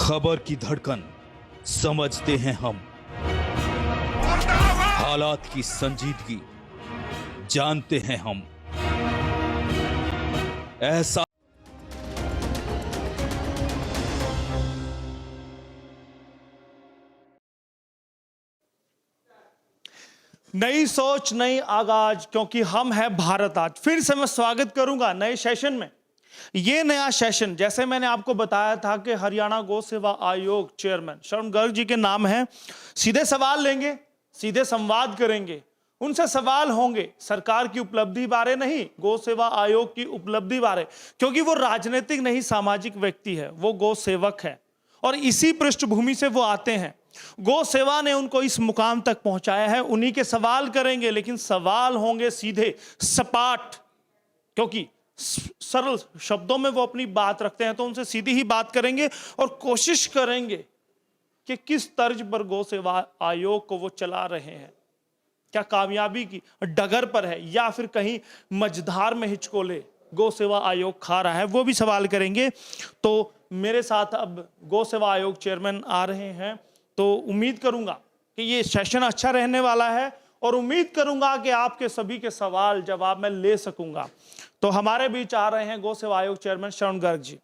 खबर की धड़कन समझते हैं हम, हालात की संजीदगी जानते हैं हम। ऐसा नई सोच नई आगाज, क्योंकि हम है भारत आज। फिर से मैं स्वागत करूंगा नए सेशन में। ये नया सेशन, जैसे मैंने आपको बताया था कि हरियाणा गौ सेवा आयोग चेयरमैन शरण गर्ग जी के नाम है। सीधे सवाल लेंगे, सीधे संवाद करेंगे, उनसे सवाल होंगे सरकार की उपलब्धि बारे नहीं, गौ सेवा आयोग की उपलब्धि बारे, क्योंकि वो राजनीतिक नहीं सामाजिक व्यक्ति है, वो गौ सेवक है और इसी पृष्ठभूमि से वो आते हैं। गौ सेवा ने उनको इस मुकाम तक पहुंचाया है। उन्हीं के सवाल करेंगे, लेकिन सवाल होंगे सीधे सपाट, क्योंकि सरल शब्दों में वो अपनी बात रखते हैं, तो उनसे सीधी ही बात करेंगे और कोशिश करेंगे कि किस तर्ज पर गौ सेवा आयोग को वो चला रहे हैं। क्या कामयाबी की डगर पर है या फिर कहीं मझधार में हिचकोले गौ सेवा आयोग खा रहा है, वो भी सवाल करेंगे। तो मेरे साथ अब गौ सेवा आयोग चेयरमैन आ रहे हैं, तो उम्मीद करूंगा कि ये सेशन अच्छा रहने वाला है और उम्मीद करूंगा कि आपके सभी के सवाल जवाब मैं ले सकूंगा। तो हमारे बीच आ रहे हैं गौ सेवा आयोग चेयरमैन शरण गर्ग जी।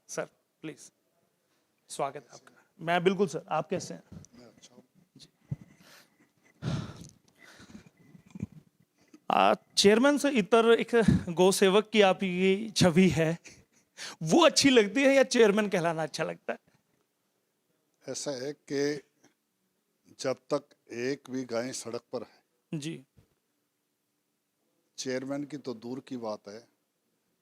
सर प्लीज, स्वागत है आपका। मैं बिल्कुल सर, आप कैसे हैं? चेयरमैन से इतर एक गौ सेवक की आपकी छवि है, वो अच्छी लगती है या चेयरमैन कहलाना अच्छा लगता है? ऐसा है कि जब तक एक भी गाय सड़क पर है, जी चेयरमैन की तो दूर की बात है,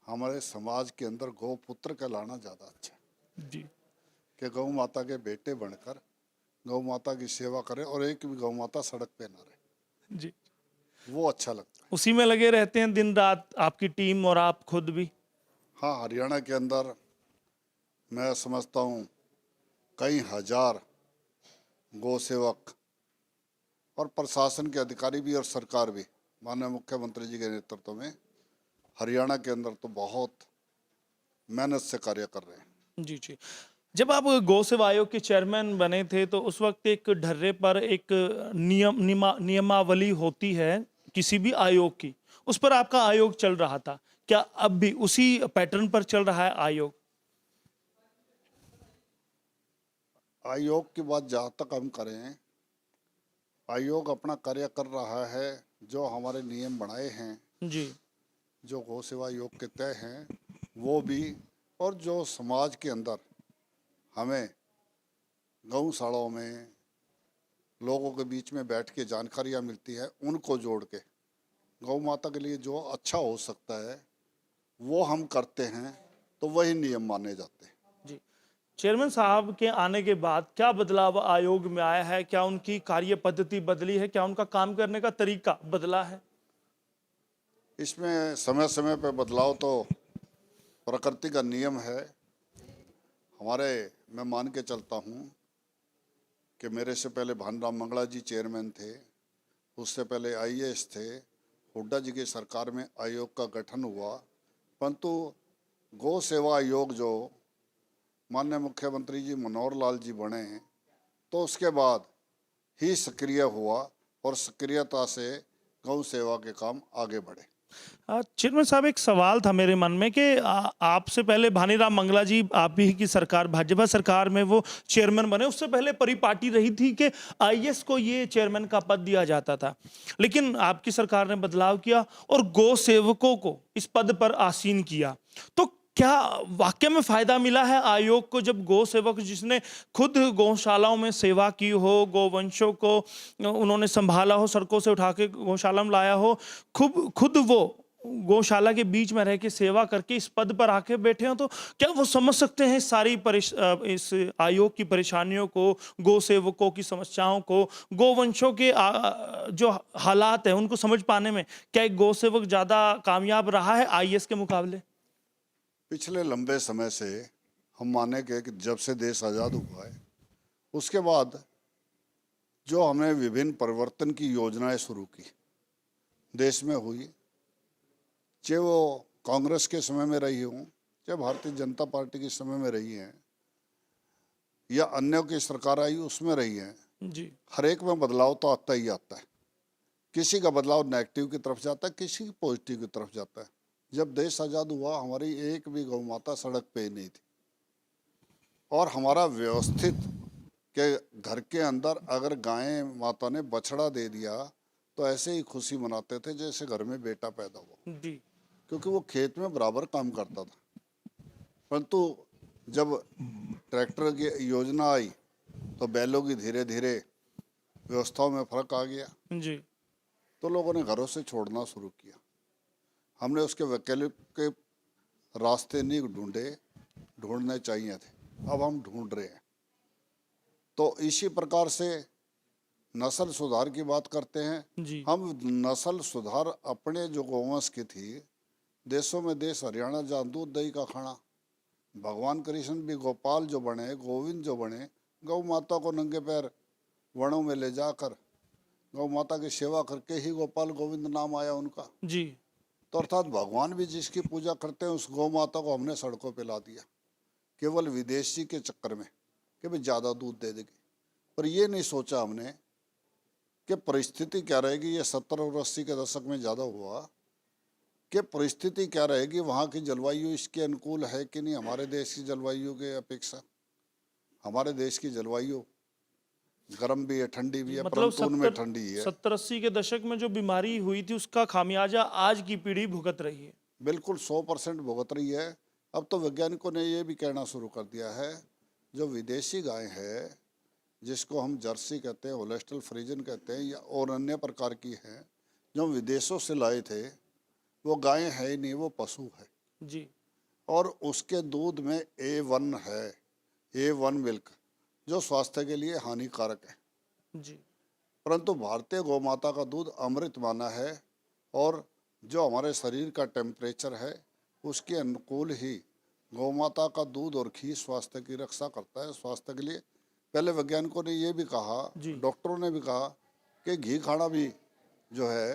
हमारे समाज के अंदर गौ पुत्र कहलाना ज़्यादा अच्छा है जी कि गौ माता के बेटे बनकर गौ माता की सेवा करें और एक भी गौ माता सड़क पे ना रहे, जी, वो अच्छा लगता है। उसी में लगे रहते हैं दिन रात, आपकी टीम और आप खुद भी? हाँ, हरियाणा के अंदर मैं समझता हूँ कई हजार गौ सेवक और प्रशासन के अधिकारी भी और सरकार भी माननीय मुख्यमंत्री जी के नेतृत्व में हरियाणा के अंदर तो बहुत मेहनत से कार्य कर रहे हैं। जी जी। जब आप गौ सेवा आयोग के चेयरमैन बने थे, तो उस वक्त एक ढर्रे पर एक नियमावली होती है किसी भी आयोग की, उस पर आपका आयोग चल रहा था। क्या अब भी उसी पैटर्न पर चल रहा है आयोग? आयोग की बात जहाँ तक हम करें, आयोग अपना कार्य कर रहा है। जो हमारे नियम बनाए हैं, जी जो गौ सेवा आयोग के तय हैं, वो भी, और जो समाज के अंदर हमें गौशालाओं में लोगों के बीच में बैठ के जानकारियाँ मिलती है, उनको जोड़ के गौ माता के लिए जो अच्छा हो सकता है वो हम करते हैं, तो वही नियम माने जाते हैं। जी। चेयरमैन साहब के आने के बाद क्या बदलाव आयोग में आया है? क्या उनकी कार्य पद्धति बदली है? क्या उनका काम करने का तरीका बदला है? इसमें समय समय पे बदलाव तो प्रकृति का नियम है। हमारे, मैं मान के चलता हूँ कि मेरे से पहले भानुराम मंगला जी चेयरमैन थे, उससे पहले आईएएस थे, हुड्डा जी की सरकार में आयोग का गठन हुआ, परंतु गौ सेवा आयोग जो माननीय मुख्यमंत्री जी मनोहर लाल जी बने, तो उसके बाद ही सक्रिय हुआ और सक्रियता से गौ सेवा के काम आगे बढ़े। चेयरमैन साहब, एक सवाल था मेरे मन में कि आपसे पहले भानीराम मंगला जी, आप ही की सरकार, भाजपा सरकार में वो चेयरमैन बने, उससे पहले परिपाटी रही थी कि आईएएस को ये चेयरमैन का पद दिया जाता था, लेकिन आपकी सरकार ने बदलाव किया और गौ सेवकों को इस पद पर आसीन किया। तो क्या वाकई में फायदा मिला है आयोग को, जब गौ सेवक जिसने खुद गौशालाओं में सेवा की हो, गौवंशों को उन्होंने संभाला हो, सड़कों से उठा के गौशाला में लाया हो, खुद वो गौशाला के बीच में रह के सेवा करके इस पद पर आके बैठे हो, तो क्या वो समझ सकते हैं इस आयोग की परेशानियों को, गौ सेवकों की समस्याओं को, गौवंशों के जो हालात है उनको समझ पाने में क्या एक गौ सेवक ज्यादा कामयाब रहा है आईएएस के मुकाबले? पिछले लंबे समय से हम मानेंगे कि जब से देश आज़ाद हुआ है, उसके बाद जो हमने विभिन्न परिवर्तन की योजनाएं शुरू की, देश में हुई, चाहे वो कांग्रेस के समय में रही हूँ, चाहे भारतीय जनता पार्टी के समय में रही हैं, या अन्यों की सरकार आई उसमें रही है, जी हर एक में बदलाव तो आता ही आता है। किसी का बदलाव नेगेटिव की तरफ जाता है, किसी की पॉजिटिव की तरफ जाता है। जब देश आज़ाद हुआ हमारी एक भी गौ माता सड़क पे ही नहीं थी, और हमारा व्यवस्थित के घर के अंदर अगर गाय माता ने बछड़ा दे दिया तो ऐसे ही खुशी मनाते थे जैसे घर में बेटा पैदा हुआ, जी क्योंकि वो खेत में बराबर काम करता था। परंतु जब ट्रैक्टर की योजना आई तो बैलों की धीरे धीरे व्यवस्थाओं में फर्क आ गया, जी तो लोगों ने घरों से छोड़ना शुरू किया। हमने उसके वैकल्पिक के रास्ते नहीं ढूंढने चाहिए थे, अब हम ढूंढ रहे हैं। तो इसी प्रकार से नस्ल सुधार की बात करते हैं। जी हम नस्ल सुधार अपने जो गौवंश की थी, देशों में देश हरियाणा जहाँ दूध दही का खाना, भगवान कृष्ण भी गोपाल जो बने, गोविंद जो बने, गौ माता को नंगे पैर वनों में ले जाकर गौ माता की सेवा करके ही गोपाल गोविंद नाम आया उनका। जी तो अर्थात भगवान भी जिसकी पूजा करते हैं उस गौ माता को हमने सड़कों पे ला दिया, केवल विदेशी के चक्कर में कि भाई ज़्यादा दूध दे देगी। पर ये नहीं सोचा हमने कि परिस्थिति क्या रहेगी। ये 70 और 80 के दशक में ज़्यादा हुआ कि परिस्थिति क्या रहेगी, वहाँ की जलवायु इसके अनुकूल है कि नहीं। हमारे देश की जलवायु के अपेक्षा हमारे देश की जलवायु गर्म भी है, ठंडी भी है, मतलब परंतु उनमें ठंडी ही है। 70-80 के दशक में जो बीमारी हुई थी उसका खामियाजा आज की पीढ़ी भुगत रही है। बिल्कुल 100% भुगत रही है। अब तो वैज्ञानिकों ने ये भी कहना शुरू कर दिया है, जो विदेशी गाय है जिसको हम जर्सी कहते हैं, होल्स्टीन फ्रीजन कहते हैं, या और अन्य प्रकार की है जो हम विदेशों से लाए थे, वो गाय है ही नहीं, वो पशु है। जी और उसके दूध में A1 है, A1 मिल्क, जो स्वास्थ्य के लिए हानिकारक है। जी परंतु भारतीय गौ माता का दूध अमृत माना है, और जो हमारे शरीर का टेम्परेचर है उसके अनुकूल ही गौ माता का दूध और घी स्वास्थ्य की रक्षा करता है। स्वास्थ्य के लिए पहले वैज्ञानिकों ने ये भी कहा, जी। डॉक्टरों ने भी कहा कि घी खाना भी जो है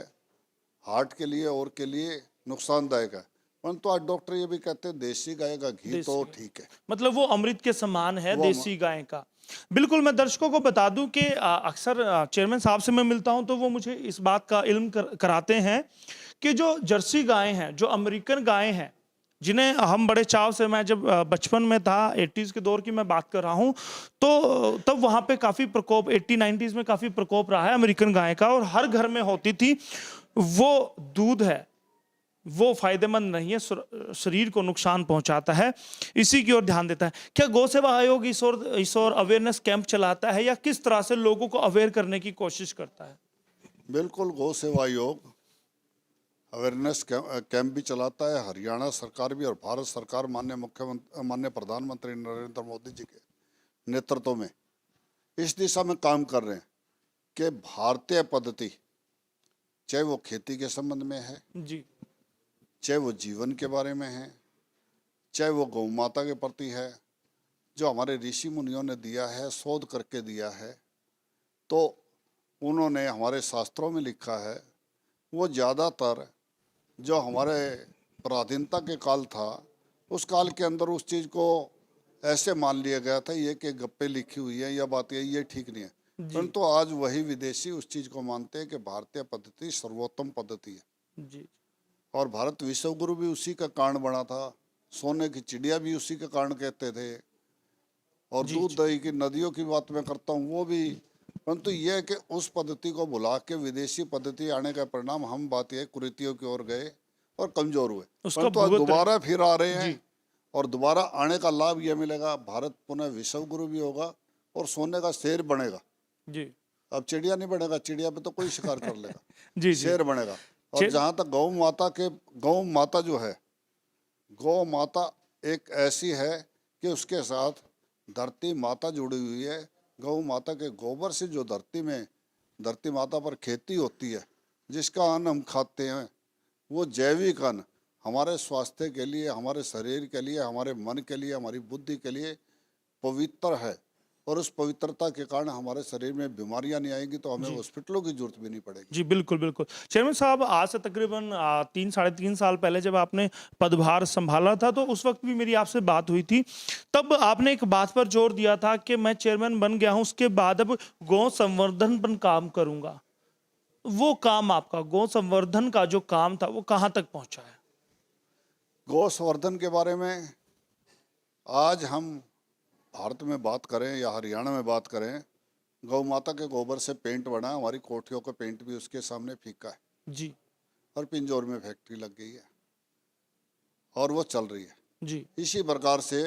हार्ट के लिए और के लिए नुकसानदायक है। परंतु आज डॉक्टर ये भी कहते हैं देसी गाय का घी तो देसी। ठीक है, मतलब वो अमृत के समान है वो देसी गाय का। बिल्कुल, मैं दर्शकों को बता दूं कि अक्सर चेयरमैन साहब से मैं मिलता हूं तो वो मुझे इस बात का इल्म कराते हैं कि जो जर्सी गायें हैं, जो अमेरिकन गायें हैं, जिन्हें हम बड़े चाव से, मैं जब बचपन में था, 80s के दौर की मैं बात कर रहा हूं, तो तब वहां पे काफी प्रकोप, 80-90s में काफी प्रकोप रहा है अमेरिकन गाय का, और हर घर में होती थी। वो दूध है, वो फायदेमंद नहीं है, शरीर को नुकसान पहुंचाता है, इसी की ओर ध्यान देता है। क्या गौ सेवा आयोग इस ओर अवेयरनेस कैंप चलाता है, या किस तरह से लोगों को अवेयर करने की कोशिश करता है? बिल्कुल गौ सेवा आयोग अवेयरनेस कैंप भी चलाता है। हरियाणा सरकार भी और भारत सरकार माननीय प्रधानमंत्री नरेंद्र मोदी जी के नेतृत्व में इस दिशा में काम कर रहे हैं कि भारतीय पद्धति, चाहे वो खेती के संबंध में है, जी चाहे वो जीवन के बारे में है, चाहे वो गौ माता के प्रति है, जो हमारे ऋषि मुनियों ने दिया है, शोध करके दिया है, तो उन्होंने हमारे शास्त्रों में लिखा है। वो ज़्यादातर जो हमारे पराधीनता के काल था, उस काल के अंदर उस चीज़ को ऐसे मान लिया गया था ये कि गप्पे लिखी हुई है या बात ये ठीक नहीं है। परंतु आज वही विदेशी उस चीज़ को मानते हैं कि भारतीय पद्धति सर्वोत्तम पद्धति है। जी और भारत विश्व गुरु भी उसी का कारण बना था, सोने की चिड़िया भी उसी के कारण कहते थे, और दूध दही की नदियों की बात मैं करता हूँ वो भी। परंतु यह है कि उस पद्धति को भुला के विदेशी पद्धति आने का परिणाम हम बात यह कुरीतियों की ओर गए और कमजोर हुए। परंतु आज दोबारा फिर आ रहे हैं, और दोबारा आने का लाभ यह मिलेगा, भारत पुनः विश्व गुरु भी होगा और सोने का शेर बनेगा। जी अब चिड़िया नहीं बनेगा, चिड़िया पे तो कोई शिकार कर लेगा, जी शेर बनेगा। और जहाँ तक गौ माता जो है, गौ माता एक ऐसी है कि उसके साथ धरती माता जुड़ी हुई है। गौ माता के गोबर से जो धरती माता पर खेती होती है, जिसका अन्न हम खाते हैं, वो जैविक अन्न हमारे स्वास्थ्य के लिए, हमारे शरीर के लिए, हमारे मन के लिए, हमारी बुद्धि के लिए पवित्र है। और उस पवित्रता के कारण हमारे शरीर में बीमारियां नहीं आएंगी, तो हमें हॉस्पिटलों की जरूरत भी नहीं पड़ेगी। जी बिल्कुल बिल्कुल। चेयरमैन साहब, आज से तकरीबन 3 साढ़े 3 साल पहले जब आपने पदभार संभाला था तो उस वक्त भी मेरी आपसे बात हुई थी। तब आपने एक बात पर जोर दिया था कि मैं चेयरमैन बन गया हूं, उसके बाद अब गौ संवर्धन पर काम करूंगा। वो काम आपका गौ संवर्धन का जो काम था वो कहां तक पहुंचा है? गौ संवर्धन के बारे में आज हम भारत में बात करें या हरियाणा में बात करें, गौ माता के गोबर से पेंट बना, हमारी कोठियों का पेंट भी उसके सामने फीका है जी और पिंजौर में फैक्ट्री लग गई है और वो चल रही है। जी इसी प्रकार से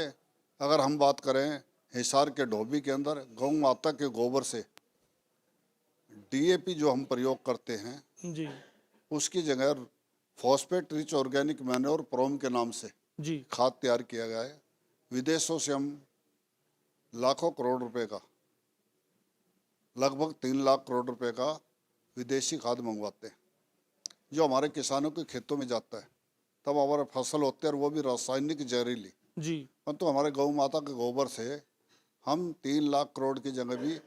अगर हम बात करें हिसार के ढोबी के अंदर गौ माता के गोबर से डीएपी जो हम प्रयोग करते हैं, जी उसकी जगह फॉस्फेट रिच ऑर्गेनिक मैन्योर प्रोम के नाम से जी खाद तैयार किया गया है। विदेशों से हम लाखों करोड़ रुपए का, लगभग 3 लाख करोड़ रुपए का विदेशी खाद मंगवाते हैं, जो हमारे किसानों के खेतों में जाता है। तब हमारा फसल होती है और वो भी रासायनिक जहरीली। जी परंतु हमारे गौ माता के गोबर से हम 3 लाख करोड़ की जगह भी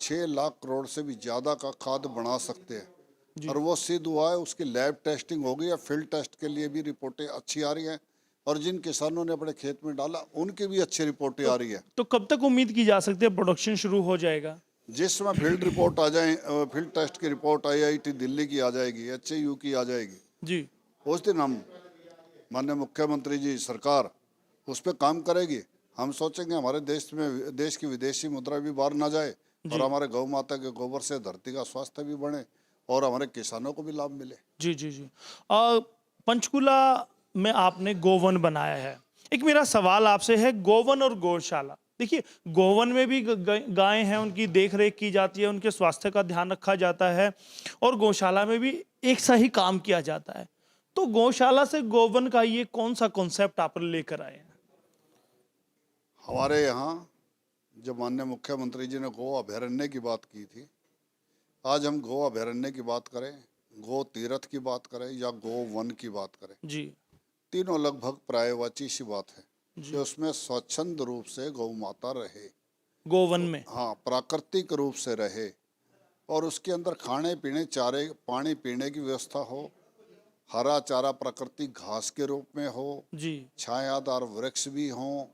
6 लाख करोड़ से भी ज़्यादा का खाद बना सकते हैं। और वो सिद्ध हुआ है, उसकी लैब टेस्टिंग हो गई है, फील्ड टेस्ट के लिए भी रिपोर्टें अच्छी आ रही हैं और जिन किसानों ने अपने खेत में डाला उनकी भी अच्छी रिपोर्टें आ रही है। तो कब तक उम्मीद की जा सकती है प्रोडक्शन शुरू हो जाएगा? जिस समय फील्ड रिपोर्ट आ जाए, फील्ड टेस्ट की रिपोर्ट IIT दिल्ली की आ जाएगी, HAU की आ जाएगी, जी उस दिन हम माननीय मुख्यमंत्री जी सरकार उस पर काम करेगी। हम सोचेंगे हमारे देश की विदेशी मुद्रा भी बाहर ना जाए और हमारे गौ माता के गोबर से धरती का स्वास्थ्य भी बढ़े और हमारे किसानों को भी लाभ मिले। जी जी जी। पंचकूला में आपने गोवन बनाया है। एक मेरा सवाल आपसे है, गोवन और गौशाला, देखिए गोवन में भी गाय हैं, उनकी देख रेख की जाती है, उनके स्वास्थ्य का ध्यान रखा जाता है, और गौशाला में भी एक सा ही काम किया जाता है। तो गौशाला से गोवन का ये कौन सा कॉन्सेप्ट आप लेकर आए हैं? हमारे यहाँ जब माननीय मुख्यमंत्री जी ने गो अभयारण्य की बात की थी, आज हम गो अभयारण्य की बात करें, गो तीर्थ की बात करें या गो वन की बात करें, जी तीनों लगभग पर्यायवाची सी बात है कि उसमें स्वच्छंद रूप से गौ माता रहे, गोवन में। हाँ प्राकृतिक रूप से रहे, और उसके अंदर खाने पीने चारे पानी पीने की व्यवस्था हो, हरा चारा प्राकृतिक घास के रूप में हो, जी छायादार वृक्ष भी हों,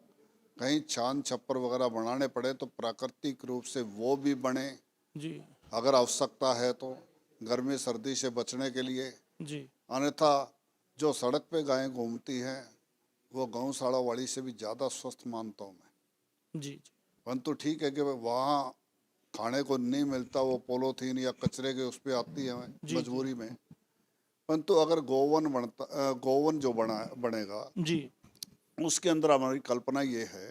कहीं छान छप्पर वगैरह बनाने पड़े तो प्राकृतिक रूप से वो भी बने, जी अगर आवश्यकता है तो गर्मी सर्दी से बचने के लिए। जी अन्यथा जो सड़क पे गायें घूमती हैं वो गौशाला वाली से भी ज़्यादा स्वस्थ मानता हूँ मैं। जी जी परंतु ठीक है कि वहाँ खाने को नहीं मिलता, वो पोलोथीन या कचरे के उस पर आती है मजबूरी में। परंतु अगर गोवन जो बनेगा जी उसके अंदर हमारी कल्पना ये है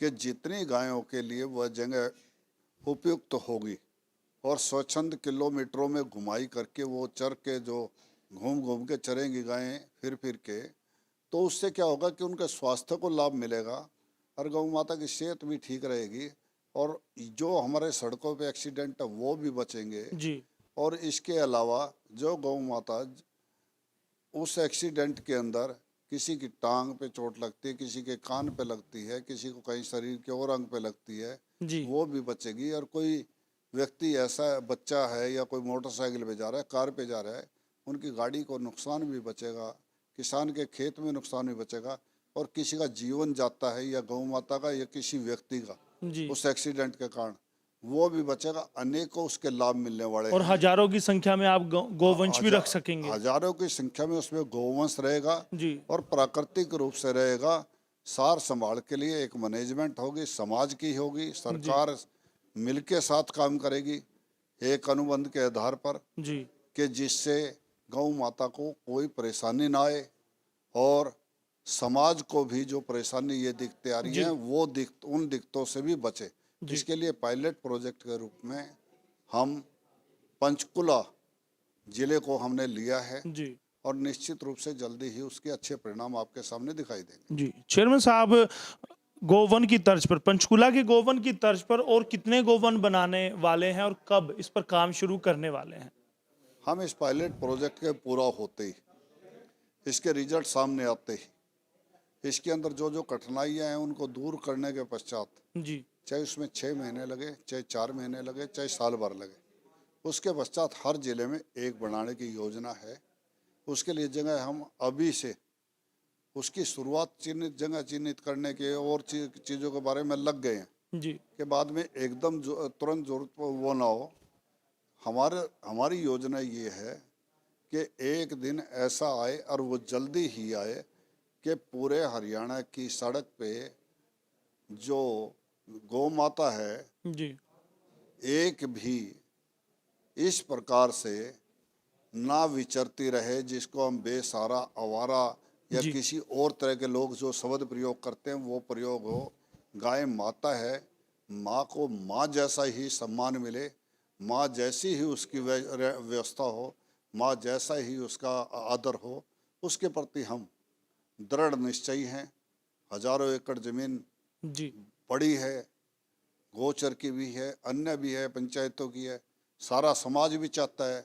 कि जितनी गायों के लिए वह जगह उपयुक्त होगी और स्वच्छंद किलोमीटरों में घुमाई करके वो चर के जो घूम घूम के चरेंगी गायें फिर के, तो उससे क्या होगा कि उनके स्वास्थ्य को लाभ मिलेगा और गौ माता की सेहत भी ठीक रहेगी और जो हमारे सड़कों पे एक्सीडेंट है वो भी बचेंगे। जी और इसके अलावा जो गौ माता उस एक्सीडेंट के अंदर किसी की टांग पे चोट लगती है, किसी के कान पे लगती है, किसी को कहीं शरीर के और अंग पे लगती है, जी वो भी बचेगी। और कोई व्यक्ति ऐसा बच्चा है या कोई मोटरसाइकिल पे जा रहा है, कार पे जा रहा है, उनकी गाड़ी को नुकसान भी बचेगा, किसान के खेत में नुकसान भी बचेगा और किसी का जीवन जाता है या गौ माता का या किसी व्यक्ति का जी उस एक्सीडेंट के कारण, वो भी बचेगा। अनेकों उसके लाभ मिलने वाले और हैं। हजारों की संख्या में आप गोवंश भी रख सकेंगे। हजारों की संख्या में उसमें गोवंश रहेगा जी और प्राकृतिक रूप से रहेगा। सार संभाल के लिए एक मैनेजमेंट होगी, समाज की होगी, सरकार मिलके साथ काम करेगी एक अनुबंध के आधार पर, जी कि जिससे गौ माता को कोई परेशानी ना आए और समाज को भी जो परेशानी ये दिखते आ रही है वो उन दिक्कतों से भी बचे। इसके लिए पायलट प्रोजेक्ट के रूप में हम पंचकुला जिले को हमने लिया है जी और निश्चित रूप से जल्दी ही उसके अच्छे परिणाम आपके सामने दिखाई देंगे। जी। चेयरमैन साहब, गोवन की तर्ज पर, पंचकुला के गोवन की तर्ज पर और कितने गोवन बनाने वाले हैं और कब इस पर काम शुरू करने वाले हैं? हम इस पायलट प्रोजेक्ट के पूरा होते ही, इसके रिजल्ट सामने आते ही, इसके अंदर जो जो कठिनाइयां हैं उनको दूर करने के पश्चात जी चाहे उसमें 6 महीने लगे, चाहे 4 महीने लगे, चाहे साल भर लगे। उसके पश्चात हर जिले में एक बनाने की योजना है। उसके लिए जगह हम अभी से उसकी शुरुआत चिन्हित जगह चिन्हित करने के और चीज़ों के बारे में लग गए हैं जी कि बाद में एकदम तुरंत जरूरत वो ना हो। हमारी योजना ये है कि एक दिन ऐसा आए और वो जल्दी ही आए कि पूरे हरियाणा की सड़क पे जो गौ माता है जी एक भी इस प्रकार से ना विचरती रहे जिसको हम बेसहारा आवारा या जी किसी और तरह के लोग जो शब्द प्रयोग करते हैं वो प्रयोग हो। गाय माता है, माँ को माँ जैसा ही सम्मान मिले, माँ जैसी ही उसकी व्यवस्था हो, माँ जैसा ही उसका आदर हो, उसके प्रति हम दृढ़ निश्चयी हैं। हजारों एकड़ जमीन जी पड़ी है, गोचर की भी है, अन्य भी है, पंचायतों की है, सारा समाज भी चाहता है।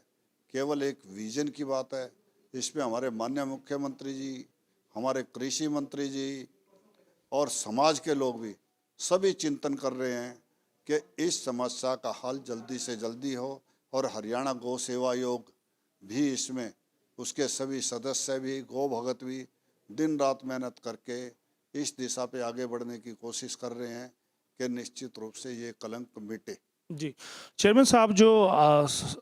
केवल एक विजन की बात है। इसमें हमारे माननीय मुख्यमंत्री जी, हमारे कृषि मंत्री जी और समाज के लोग भी सभी चिंतन कर रहे हैं कि इस समस्या का हल जल्दी से जल्दी हो और हरियाणा गौ सेवा आयोग भी इसमें उसके सभी सदस्य भी, गौ भगत भी दिन रात मेहनत करके इस दिशा पे आगे बढ़ने की कोशिश कर रहे हैं कि निश्चित रूप से ये कलंक मिटे। जी चेयरमैन साहब, जो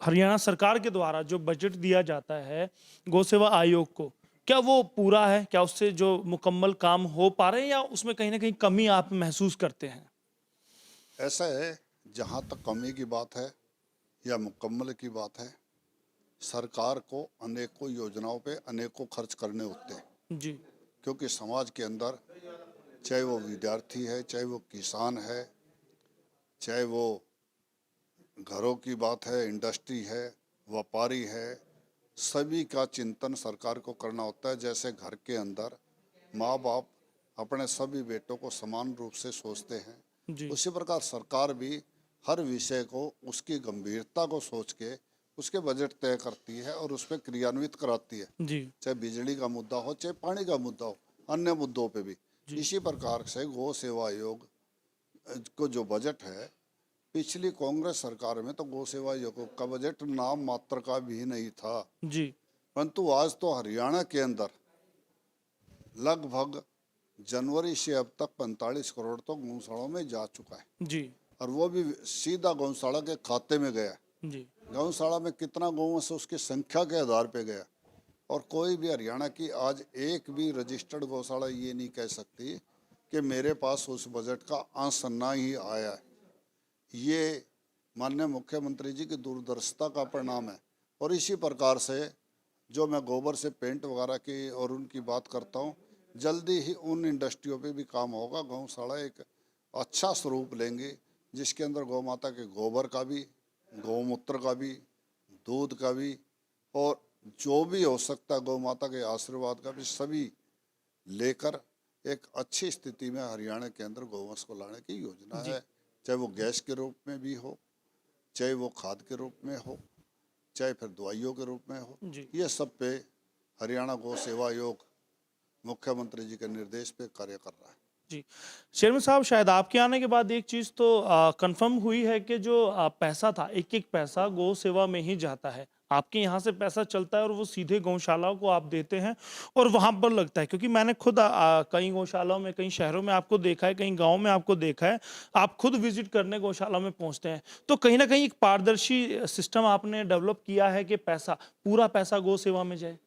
हरियाणा सरकार के द्वारा जो बजट दिया जाता है गौ सेवा आयोग को, क्या वो पूरा है? क्या उससे जो मुकम्मल काम हो पा रहे हैं या उसमें कहीं ना कहीं कमी आप महसूस करते हैं? ऐसा है, जहाँ तक कमी की बात है या मुकम्मल की बात है, सरकार को अनेकों योजनाओं पे अनेकों खर्च करने होते हैं। जी क्योंकि समाज के अंदर चाहे वो विद्यार्थी है, चाहे वो किसान है, चाहे वो घरों की बात है, इंडस्ट्री है, व्यापारी है, सभी का चिंतन सरकार को करना होता है। जैसे घर के अंदर माँ बाप अपने सभी बेटों को समान रूप से सोचते हैं, जी उसी प्रकार सरकार भी हर विषय को उसकी गंभीरता को सोच के उसके बजट तय करती है और उस पर क्रियान्वित कराती है। जी चाहे बिजली का मुद्दा हो, चाहे पानी का मुद्दा हो, अन्य मुद्दों पे भी। इसी प्रकार से गौ सेवा आयोग को जो बजट है, पिछली कांग्रेस सरकार में तो गौ सेवा आयोग का बजट नाम मात्र का भी नहीं था। जी परंतु आज तो हरियाणा के अंदर लगभग जनवरी से अब तक 45 करोड़ तो गौशालाओं में जा चुका है, जी और वो भी सीधा गौशाला के खाते में गया। जी गौशाला में कितना गौवंश उसकी संख्या के आधार पे गया। और कोई भी हरियाणा की आज एक भी रजिस्टर्ड गौशाला ये नहीं कह सकती कि मेरे पास उस बजट का अंश ना ही आया है। ये माननीय मुख्यमंत्री जी की दूरदर्शिता का परिणाम है। और इसी प्रकार से जो मैं गोबर से पेंट वगैरह की और उनकी बात करता हूँ, जल्दी ही उन इंडस्ट्रियों पे भी काम होगा। गौशाला एक अच्छा स्वरूप लेंगे जिसके अंदर गौ माता के गोबर का भी, गौमूत्र का भी, दूध का भी और जो भी हो सकता है गौ माता के आशीर्वाद का भी, सभी लेकर एक अच्छी स्थिति में हरियाणा के अंदर गौवंश को लाने की योजना है। चाहे वो गैस के रूप में भी हो, चाहे वो खाद के रूप में हो, चाहे फिर दवाइयों के रूप में हो, जी ये सब पे हरियाणा गौ सेवा आयोग मुख्यमंत्री जी के निर्देश पे कार्य कर रहा है। जी चेयरमैन साहब, शायद आपके आने के बाद एक चीज़ तो कंफर्म हुई है कि जो पैसा था, एक एक पैसा गौ सेवा में ही जाता है। आपके यहाँ से पैसा चलता है और वो सीधे गौशालाओं को आप देते हैं और वहाँ पर लगता है। क्योंकि मैंने खुद कई गौशालाओं में, कई शहरों में आपको देखा है, कई गाँव में आपको देखा है, आप खुद विजिट करने गौशाला में पहुँचते हैं। तो कहीं ना कहीं एक पारदर्शी सिस्टम आपने डेवलप किया है कि पैसा, पूरा पैसा गौ सेवा में जाए।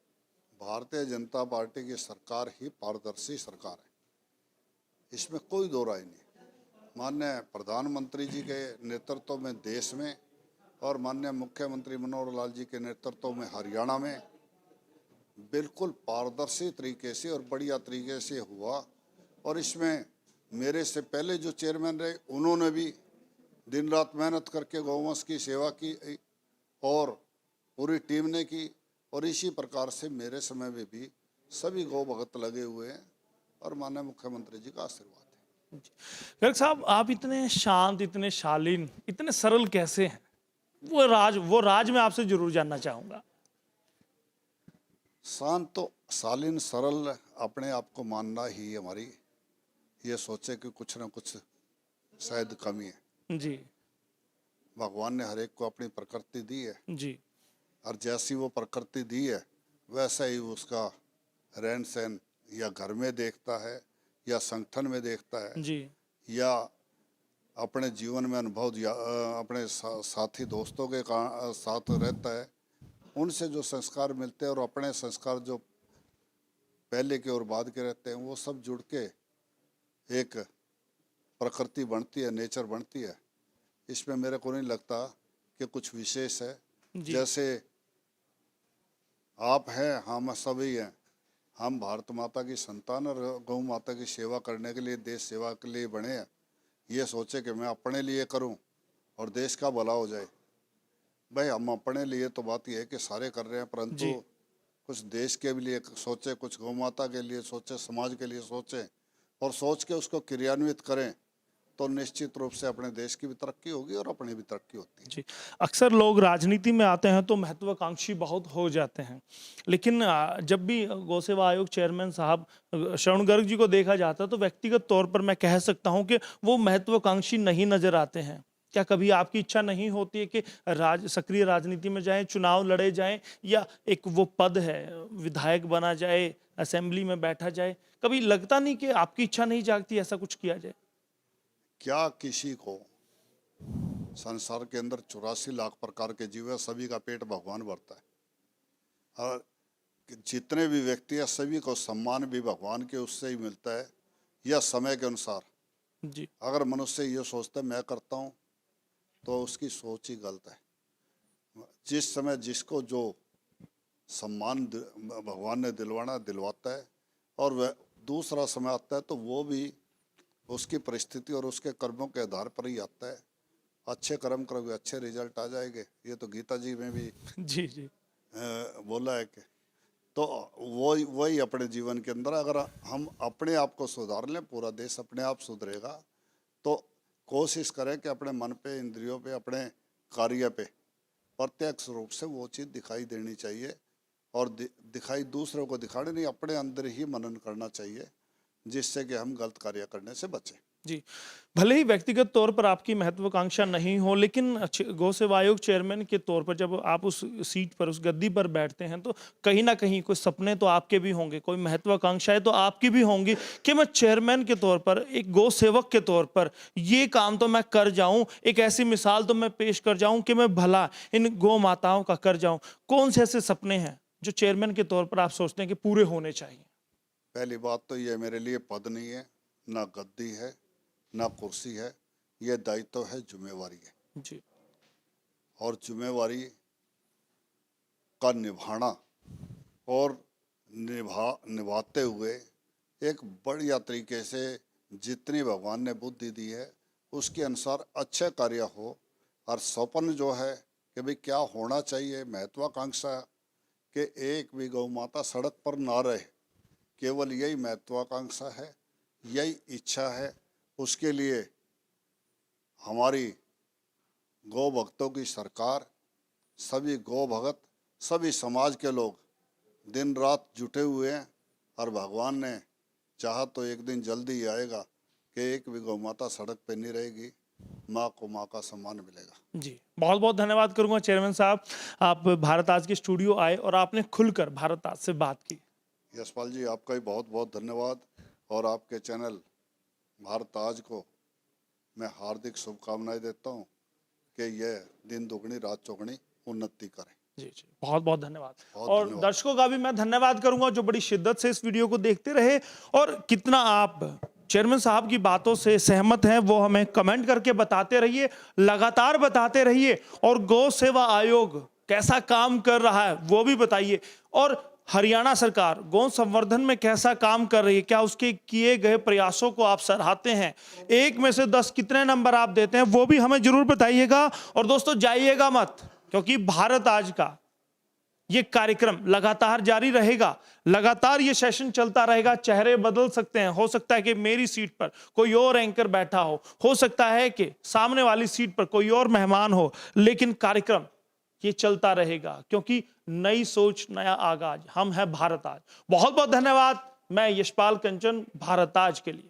भारतीय जनता पार्टी की सरकार ही पारदर्शी सरकार है, इसमें कोई दो राय नहीं। माननीय प्रधानमंत्री जी के नेतृत्व में देश में और माननीय मुख्यमंत्री मनोहर लाल जी के नेतृत्व में हरियाणा में बिल्कुल पारदर्शी तरीके से और बढ़िया तरीके से हुआ। और इसमें मेरे से पहले जो चेयरमैन रहे उन्होंने भी दिन रात मेहनत करके गौवंश की सेवा की और पूरी टीम ने की। और इसी प्रकार से मेरे समय में भी सभी गौ भगत लगे हुए हैं और माननीय मुख्यमंत्री जी का आशीर्वाद है। गर्ग साहब, आप इतने शांत, इतने शालीन, इतने सरल कैसे हैं? वो राज मैं आपसे जरूर जानना चाहूंगा। शांत तो शालीन सरल अपने आप को मानना ही हमारी ये सोचे कि कुछ ना कुछ शायद कमी है। जी भगवान ने हर एक को अपनी प्रकृति दी है, जी और जैसी वो प्रकृति दी है वैसा ही उसका रहन सहन या घर में देखता है, या संगठन में देखता है, जी या अपने जीवन में अनुभव अपने साथी दोस्तों के साथ रहता है। उनसे जो संस्कार मिलते हैं और अपने संस्कार जो पहले के और बाद के रहते हैं, वो सब जुड़ के एक प्रकृति बनती है, नेचर बनती है। इसमें मेरे को नहीं लगता कि कुछ विशेष है। जी जैसे आप हैं, हम सभी हैं, हम भारत माता की संतान और गौ माता की सेवा करने के लिए, देश सेवा के लिए बने हैं। ये सोचे कि मैं अपने लिए करूं और देश का भला हो जाए। भाई हम अपने लिए तो बात यह है कि सारे कर रहे हैं, परंतु कुछ देश के भी लिए सोचे, कुछ गौ माता के लिए सोचे, समाज के लिए सोचे, और सोच के उसको क्रियान्वित करें, तो निश्चित रूप से अपने देश की भी तरक्की होगी और अपनी भी तरक्की होती है। जी। अक्सर लोग राजनीति में आते हैं तो महत्वाकांक्षी बहुत हो जाते हैं, लेकिन जब भी गौ सेवा आयोग चेयरमैन साहब श्रवण गर्ग जी को देखा जाता है तो व्यक्तिगत तौर पर मैं कह सकता हूं कि वो महत्वाकांक्षी नहीं नजर आते हैं। क्या कभी आपकी इच्छा नहीं होती है कि सक्रिय राजनीति में जाएं, चुनाव लड़े जाएं, या एक वो पद है विधायक बना जाए, असेंबली में बैठा जाए? कभी लगता नहीं कि आपकी इच्छा नहीं जागती ऐसा कुछ किया जाए? क्या किसी को संसार के अंदर 84 लाख प्रकार के जीव है, सभी का पेट भगवान भरता है, और जितने भी व्यक्ति है सभी को सम्मान भी भगवान के उससे ही मिलता है, या समय के अनुसार। जी अगर मनुष्य ये सोचता है मैं करता हूँ, तो उसकी सोच ही गलत है। जिस समय जिसको जो सम्मान भगवान ने दिलवाता है, और वह दूसरा समय आता है तो वो भी उसकी परिस्थिति और उसके कर्मों के आधार पर ही आता है। अच्छे कर्म करोगे अच्छे रिजल्ट आ जाएंगे, ये तो गीता जी में भी जी जी बोला है कि, तो वही अपने जीवन के अंदर अगर हम अपने आप को सुधार लें, पूरा देश अपने आप सुधरेगा। तो कोशिश करें कि अपने मन पे, इंद्रियों पे, अपने कार्य पे प्रत्यक्ष रूप से वो चीज़ दिखाई देनी चाहिए, और दिखाई दूसरों को दिखाने नहीं, अपने अंदर ही मनन करना चाहिए, जिससे कि हम गलत कार्य करने से बचें। जी, भले ही व्यक्तिगत तौर पर आपकी महत्वाकांक्षा नहीं हो, लेकिन गौ सेवा आयोग चेयरमैन के तौर पर जब आप उस सीट पर, उस गद्दी पर बैठते हैं तो कहीं ना कहीं कोई सपने तो आपके भी होंगे, कोई महत्वाकांक्षाएं तो आपकी भी होंगी कि मैं चेयरमैन के तौर पर, एक गौ सेवक के तौर पर ये काम तो मैं कर जाऊं, एक ऐसी मिसाल तो मैं पेश कर जाऊं कि मैं भला इन गौ माताओं का कर जाऊं। कौन से ऐसे सपने हैं जो चेयरमैन के तौर पर आप सोचते हैं कि पूरे होने चाहिए? पहली बात तो ये मेरे लिए पद नहीं है, ना गद्दी है, ना कुर्सी है, ये दायित्व है, जिम्मेवारी है। जी और जिम्मेवारी का निभाना और निभाते हुए एक बढ़िया तरीके से जितनी भगवान ने बुद्धि दी है उसके अनुसार अच्छे कार्य हो। और स्वप्न जो है कि भाई क्या होना चाहिए, महत्वाकांक्षा कि एक भी गौ माता सड़क पर ना रहे, केवल यही महत्वाकांक्षा है, यही इच्छा है। उसके लिए हमारी गौ भक्तों की सरकार, सभी गौ भगत, सभी समाज के लोग दिन रात जुटे हुए हैं, और भगवान ने चाहा तो एक दिन जल्दी ही आएगा कि एक भी गौ माता सड़क पे नहीं रहेगी, माँ को माँ का सम्मान मिलेगा। जी, बहुत बहुत धन्यवाद करूंगा चेयरमैन साहब, आप भारत आज के स्टूडियो आए और आपने खुलकर भारत आज से बात की। यशपाल जी, आपका भी बहुत बहुत धन्यवाद, और आपके चैनल भारत आज को मैं हार्दिक शुभकामनाएं देता हूं कि यह दिन दुगनी रात चौगनी उन्नति करे। जी जी, बहुत बहुत धन्यवाद। बहुत और धन्यवाद। दर्शकों का भी मैं धन्यवाद करूंगा जो बड़ी शिद्दत से इस वीडियो को देखते रहे, और कितना आप चेयरमैन साहब की बातों से सहमत हैं वो हमें कमेंट करके बताते रहिए, लगातार बताते रहिए, और गौ सेवा आयोग कैसा काम कर रहा है वो भी बताइए, और हरियाणा सरकार गौ संवर्धन में कैसा काम कर रही है, क्या उसके किए गए प्रयासों को आप सराहते हैं, 1 में से 10 कितने नंबर आप देते हैं वो भी हमें जरूर बताइएगा। और दोस्तों जाइएगा मत, क्योंकि भारत आज का ये कार्यक्रम लगातार जारी रहेगा, लगातार ये सेशन चलता रहेगा। चेहरे बदल सकते हैं, हो सकता है कि मेरी सीट पर कोई और एंकर बैठा हो सकता है कि सामने वाली सीट पर कोई और मेहमान हो, लेकिन कार्यक्रम ये चलता रहेगा, क्योंकि नई सोच नया आगाज, हम हैं भारत आज। बहुत बहुत धन्यवाद। मैं यशपाल कंचन, भारत आज के लिए।